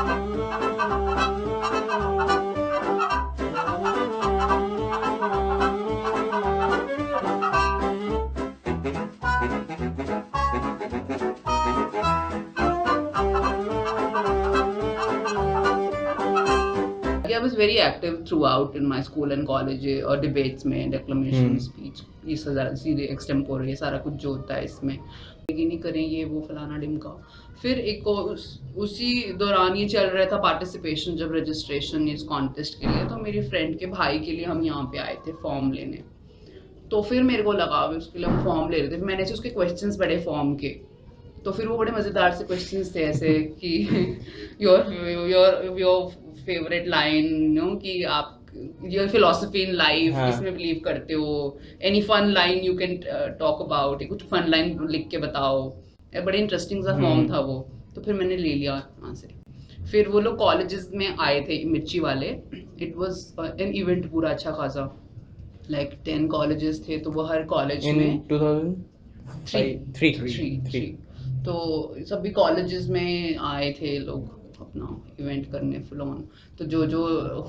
I was very active throughout in my school and college और debates में declamation speech ये सीधे extempore ये सारा कुछ जो होता है इसमें लेकिन नहीं करें ये वो फलाना डिमका। फिर एक उसी दौरान ये चल रहा था पार्टिसिपेशन जब रजिस्ट्रेशन इस कॉन्टेस्ट के लिए, तो मेरी फ्रेंड के भाई के लिए हम यहाँ पे आए थे फॉर्म लेने। तो फिर मेरे को लगा उसके लिए हम फॉर्म ले रहे थे, मैंने से उसके क्वेश्चंस पढ़े फॉर्म के। तो फिर वो बड़े मजेदार से क्वेश्चंस थे ऐसे कि योर फेवरेट लाइन नो कि आप योर फिलोसफी इन लाइफ किसमें बिलीव करते हो, any fun line you can talk about, कुछ फन लाइन लिख के बताओ। बड़े इंटरेस्टिंग सा फॉर्म था वो। तो फिर मैंने ले लिया वहाँ से। फिर वो लोग कॉलेजेस में आए थे मिर्ची वाले, इट वाज एन इवेंट पूरा अच्छा खासा, लाइक 10 कॉलेजेस थे तो वो हर कॉलेज में 2003 तो सभी कॉलेजेस में आए थे लोग अपना इवेंट करने फुल ऑन। तो जो जो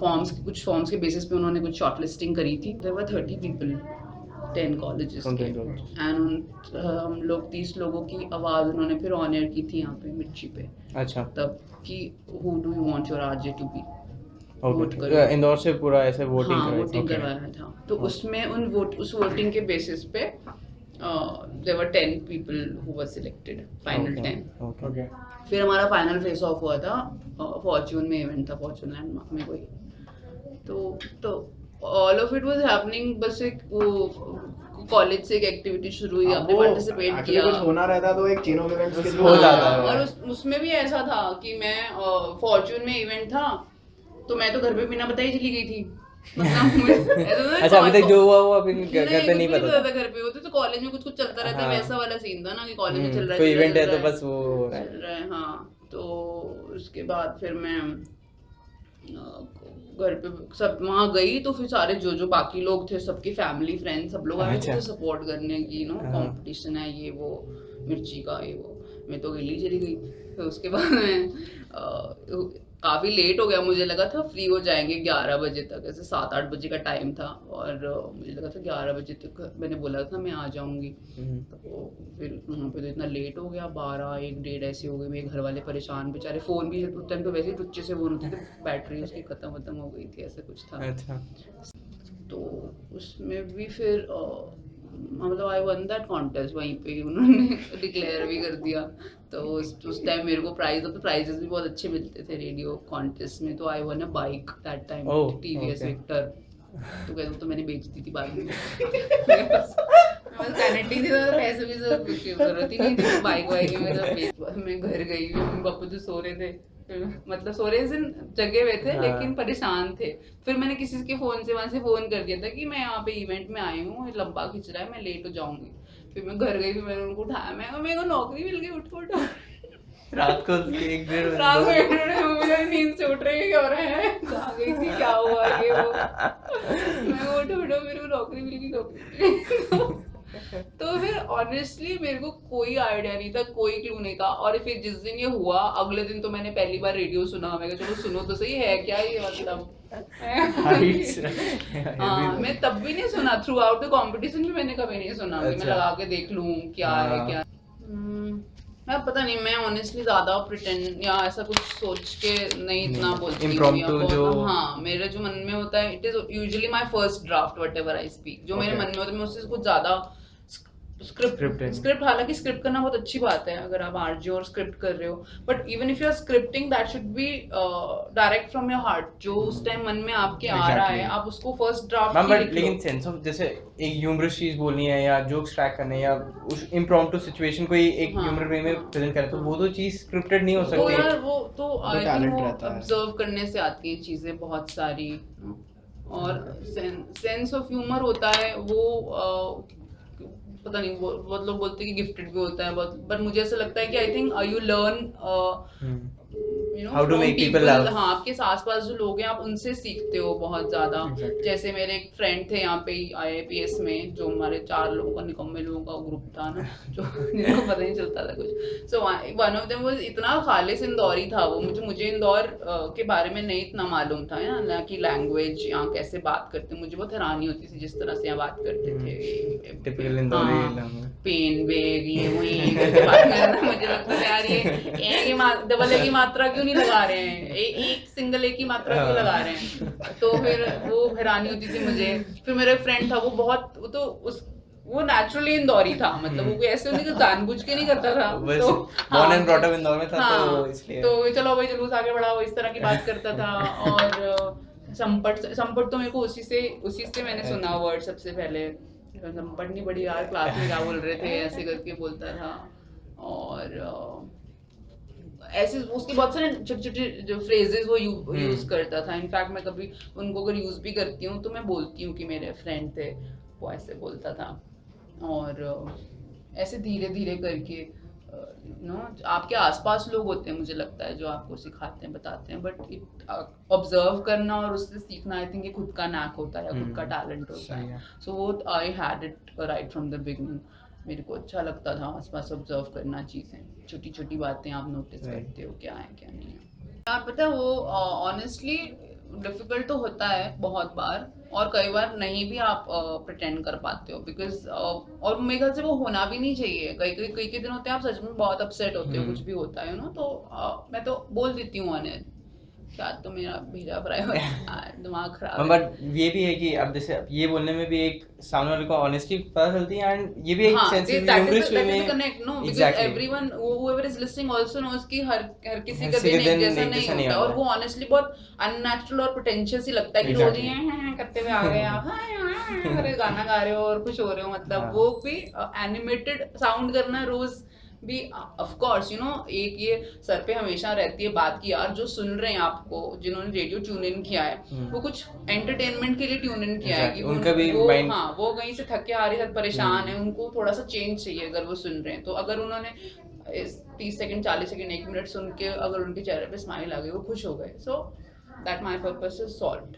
कुछ फॉर्म्स के बेसिस पे उन्होंने कुछ शॉर्टलिस्टिंग करी थी, देयर वर 30 पीपल 10 कॉलेजेस के, एंड हम लोग 30 लोगों की आवाज़ उन्होंने फिर ऑनर की थी यहाँ पे मिर्ची पे। अच्छा, तब कि who do you want your RJ to be, vote okay. करो। इंदौर से पूरा ऐसे वोटिंग हाँ, कराई वोटिंग थी। करवाया था। तो उसमें उस वोटिंग के बेसिस पे there were 10 people who were selected, final 10। Okay. फिर हमारा फाइनल फेस ऑफ हुआ था फॉर्च्यून में, इवेंट था फॉर्च्यून लैंडमार्क में कोई। तो all of it was happening, बस एक वो कॉलेज से एक एक्टिविटी शुरू हुई, आपने पार्टिसिपेट किया, कुछ होना रहता तो एक चेन ऑफ इवेंट्स के थ्रू हो जाता है। और उसमें भी ऐसा था कि मैं फॉर्च्यून में इवेंट था तो मैं तो घर पे बिना बताई चली गई थी। मतलब ऐसा था अच्छा, अभी तक जो हुआ वो अभी घर पे कुछ नहीं भी पता था। घर पे होते तो कॉलेज में कुछ चलता रहता है, हाँ। वैसा वाला सीन था ना कि कॉलेज में चल रहा है, कोई इवेंट है चल तो रहा बस वो हो रहा है। चल रहा है। हाँ, तो उसके बाद फिर मैं घर पे सब वहाँ गई तो फिर सारे जो जो बाकी लोग थे सबकी फैमिली फ्रेंड सब लोग आए अच्छा। मुझे सपोर्ट करने की, नो हाँ। कंपटीशन है ये वो मिर्ची का ये वो। मैं तो गली चली गई। फिर उसके बाद मैं काफ़ी लेट हो गया, मुझे लगा था फ्री हो जाएंगे 11 बजे तक, ऐसे 7-8 बजे का टाइम था, और मुझे लगा था 11 बजे तक मैंने बोला था मैं आ जाऊंगी। तो फिर वहाँ पे तो इतना लेट हो गया, 12-1 डेढ़ ऐसे हो गए। मेरे घर वाले परेशान बेचारे, फ़ोन भी उस टाइम तो वैसे ही टुच्चे से फ़ोन होते थे, बैटरी उसकी ख़त्म हो गई थी, ऐसा कुछ था। अच्छा। तो उसमें भी फिर मतलब आई वन दैट कॉन्टेस्ट, वहीं पे ही उन्होंने डिक्लेयर भी कर दिया। तो उस टाइम मेरे को प्राइजेस भी बहुत अच्छे मिलते थे रेडियो कॉन्टेस्ट में। तो I won a bike that time, oh, TVS okay. Victor. तो कहते तो मैंने बेच दी थी बाद में। मेरे पास पैनेटी थी तो पैसे भी जरूरत ही नहीं थी, तो बाइक वाइक में सब बेच। मैं घर गई, मम्मी पापा तो सो रहे थे, मतलब सो रहे दिन जगे हुए थे लेकिन परेशान थे। फिर मैंने किसी के फोन से वहां से फोन कर दिया था कि मैं यहाँ पे इवेंट में आई हूँ, लंबा खिंच रहा है, मैं लेट हो जाऊंगी। फिर मैं घर गई, फिर मैंने उनको उठाया, मैं मेरे को नौकरी मिल गई, उठो उठो। रात को 1-1:30 बजे रात को 1 बजे नींद से उठ रही, क्या हो रहा है, कहाँ गई थी, क्या हुआ ये वो। मैं उठो उठो, मेरे को नौकरी मिल गई। तो फिर ऑनेस्टली मेरे को कोई आइडिया नहीं था, कोई क्लू नहीं था। और फिर जिस दिन ये हुआ अगले दिन तो मैंने पहली बार रेडियो सुना, मैं चलो सुनो तो सही है क्या ये, मतलब हाँ, मैं तब भी नहीं सुना, थ्रू आउट द कॉम्पिटिशन भी मैंने कभी नहीं सुना कि मैं लगा के देख लूं क्या है क्या। मैं पता नहीं, मैं ऑनेस्टली ज्यादा प्रिटेंड या ऐसा कुछ सोच के नहीं इतना बोलती हूँ या बहुत। हाँ, मेरे जो मन में होता है, it is usually my first draft whatever I speak, जो मेरे मन में होता है मैं उससे कुछ ज्यादा स्क्रिप्ट हालांकि स्क्रिप्ट करना बहुत अच्छी बात है अगर आप आरजे और स्क्रिप्ट कर रहे हो, but even if you are scripting that should be direct from your heart, जो उस टाइम मन में आपके आ रहा है आप उसको फर्स्ट ड्राफ्ट ही लिख लो। लेकिन सेंस ऑफ जैसे एक ह्यूमरस चीज बोलनी है या जोक्स ट्रैक करने हैं या उस इम्प्रॉम्प्टू सिचुएशन को एक ह्यूमर वे में प्रेजेंट करें, तो वो तो चीज स्क्रिप्टेड नहीं हो तो सकती। यार वो तो आई थिंक वो ऑब्जर्व करने से आती है चीजें बहुत सारी, और सेंस ऑफ ह्यूमर होता है वो पता नहीं, बहुत लोग बोलते हैं कि गिफ्टेड भी होता है बहुत, पर मुझे ऐसा लगता है कि I think you learn How to make people love. हाँ, आपके आसपास जो लोग हैं आप उनसे सीखते हो बहुत ज्यादा। Exactly. जैसे मेरे एक फ्रेंड थे यहाँ पे IAPS में, जो हमारे 4 लोगों का निकम्मे लोगों का ग्रुप था ना, जो जिनको पता नहीं चलता था कुछ। So one of them was इतना खालिस इंदौरी था वो, मुझे इंदौर के बारे में नहीं इतना मालूम था ना कि लैंग्वेज यहाँ कैसे बात करते, मुझे बहुत हैरानी होती थी जिस तरह से यहाँ बात करते थे। टिपिकल इंदौरी हाँ, लैंग्वेज। पेन बेग ये वही करके बात करना, मुझे लगता था यार ये डबल ए की मात्रा क्यों नहीं लगा रहे हैं, एक सिंगल ए की मात्रा क्यों लगा रहे हैं। तो फिर वो हैरानी होती थी मुझे। फिर मेरा एक फ्रेंड था वो बहुत, वो तो उस वो नेचुरली इंदौरी था, मतलब वो कोई ऐसे नहीं कि जानबूझ के नहीं करता था। बस तो born and brought up Indore में था, तो हाँ, इसलिए। तो चलो भाई जुलूस आगे बढ़ाओ इस तरह की बात करता था। और संपट तो मेरे को उसी से मैंने सुना अच्छा। वर्ड सबसे पहले। संपट नहीं बड़ी यार, क्लास में क्या बोल रहे थे ऐसे करके बोलता था। और ऐसे उसके बहुत सारे छोटे छोटे जो फ्रेजेस वो यूज करता था। इनफैक्ट मैं कभी उनको अगर यूज भी करती हूँ तो मैं बोलती हूँ कि मेरे फ्रेंड थे वो ऐसे बोलता था। और ऐसे धीरे धीरे करके आपके आसपास लोग होते हैं मुझे लगता है जो आपको सिखाते हैं बताते हैं, बट ऑब्जर्व करना और उससे सीखना आई थिंक ये खुद का नैक होता है या खुद का टैलेंट होता सही है। है। सो वो I had it right from the beginning. मेरे को अच्छा लगता था आसपास ऑब्जर्व करना चीजें, छोटी छोटी बातें आप नोटिस Right. करते हो क्या है क्या नहीं है। यार पता है वो ऑनेस्टली डिफिकल्ट तो होता है बहुत बार, और कई बार नहीं भी आप प्रिटेंड कर पाते हो बिकॉज और मेरे ख्याल से वो होना भी नहीं चाहिए। कई के दिन होते हैं आप सच में बहुत अपसेट होते हो, कुछ भी होता है तो मैं तो बोल देती हूँ ऑनेस्ट, क्या तो मेरा भेजा फ्राई दिमाग खराब है। बट ये भी है कि अब जैसे ये बोलने में भी एक सामने वाले को ऑनेस्टी पता चलती है, एंड ये भी एक हाँ, sense that is the connect, no, because everyone whoever is listening also knows कि हर किसी का दिन एक जैसा नहीं होता, और वो honestly बहुत unnatural और pretentious ही लगता है कि रोज ये करते हुए आ गए आप अरे गाना गा रहे हो और खुश हो रहे हो, मतलब वो भी एनिमेटेड साउंड करना रोज भी ऑफ कोर्स एक ये सर पे हमेशा रहती है बात की यार, जो सुन रहे हैं आपको, जिन्होंने रेडियो ट्यून इन किया है वो कुछ एंटरटेनमेन के लिए ट्यून इन किया है कि उनका भी वो mind- हाँ वो कहीं से थके आ रहे हैं, परेशान है, उनको थोड़ा सा चेंज चाहिए अगर वो सुन रहे हैं। तो अगर उन्होंने 30 सेकंड 40 सेकंड 1 मिनट सुन के अगर उनके चेहरे पे स्माइल आ गई, वो खुश हो गए, so that my purpose is solved.